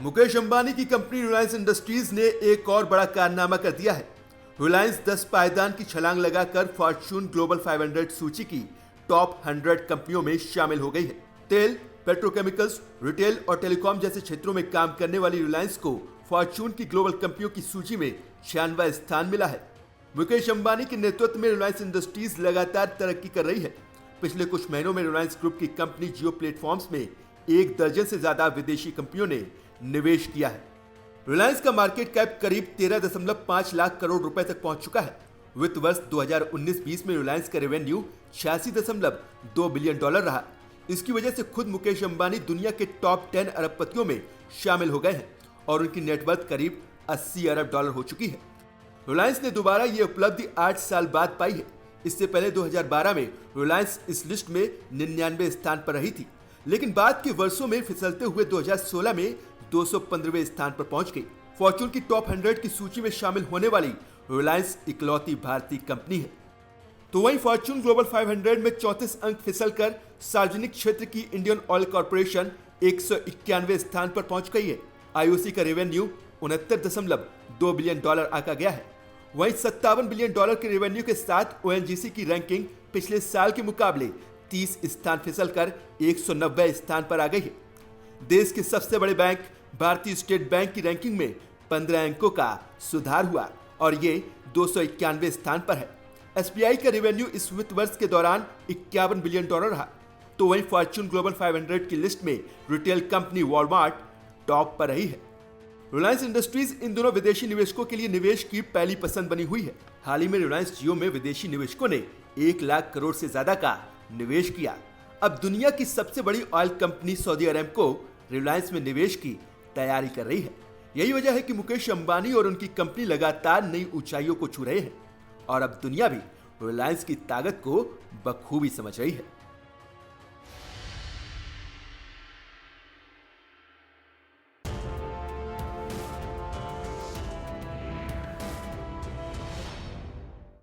मुकेश अंबानी की company Reliance industries ने एक और बड़ा कारनामा कर दिया है। रिलायंस 10 पायदान की छलांग लगाकर फॉर्च्यून ग्लोबल 500 सूची की टॉप 100 कंपनियों में शामिल हो गई है। तेल, पेट्रोकेमिकल्स, रिटेल और टेलीकॉम जैसे क्षेत्रों में काम करने वाली रिलायंस को फॉर्च्यून की ग्लोबल कंपनियों की सूची में 96वां स्थान मिला है। मुकेश अंबानी के नेतृत्व में रिलायंस इंडस्ट्रीज लगातार तरक्की कर रही है। पिछले कुछ महीनों में रिलायंस ग्रुप की कंपनी जियो प्लेटफॉर्म्स में 1 दर्जन से ज्यादा विदेशी कंपनियों ने निवेश किया है। रिलायंस का मार्केट कैप करीब 13.5 लाख करोड़ रुपए तक पहुंच चुका है। वित्त वर्ष 2019-20 में रिलायंस का रेवेन्यू 86.2 बिलियन डॉलर रहा। इसकी वजह से खुद मुकेश अंबानी दुनिया के टॉप 10 अरबपतियों में शामिल हो गए हैं और उनकी नेटवर्थ करीब 80 अरब डॉलर हो चुकी है। रिलायंस ने दोबारा ये उपलब्धि 8 साल बाद पाई है। इससे पहले 2012 में रिलायंस इस लिस्ट में 99वें स्थान पर रही थी, लेकिन बाद के वर्षों में फिसलते हुए 2016 में 215वें स्थान पर पहुंच गई। फॉर्च्यून की टॉप 100 की सूची में शामिल होने वाली रिलायंस इकलौती भारतीय कंपनी है। तो वहीं फॉर्च्यून ग्लोबल 500 में 34 अंक फिसलकर सार्वजनिक क्षेत्र की इंडियन ऑयल कॉर्पोरेशन 191वें स्थान पर पहुंच गई है। आईओसी का रेवेन्यू 69.2 बिलियन डॉलर आंका गया है। वहीं 57 बिलियन डॉलर के रेवेन्यू के साथ ओएनजीसी की रैंकिंग पिछले साल के मुकाबले 30 स्थान फिसलकर 190वें स्थान पर आ गई है। देश के सबसे बड़े बैंक भारतीय स्टेट बैंक की रैंकिंग में 15 अंकों का सुधार हुआ और ये 291वें स्थान पर है। एसबीआई का रेवेन्यू इस वित्त वर्ष के दौरान 51 बिलियन डॉलर रहा। तो वहीं फॉर्च्यून ग्लोबल 500 की लिस्ट में रिटेल कंपनी वॉलमार्ट टॉप पर रही है। रिलायंस इंडस्ट्रीज इन दोनों विदेशी निवेशकों के लिए निवेश की पहली पसंद बनी हुई है। हाल ही में रिलायंस जियो में विदेशी निवेशकों ने 1 लाख करोड़ से ज्यादा का निवेश किया। अब दुनिया की सबसे बड़ी ऑयल कंपनी सऊदी अरेबिको रिलायंस में निवेश की तैयारी कर रही है। यही वजह है कि मुकेश अंबानी और उनकी कंपनी लगातार नई ऊंचाइयों को छू रहे हैं और अब दुनिया भी रिलायंस की ताकत को बखूबी समझ रही है।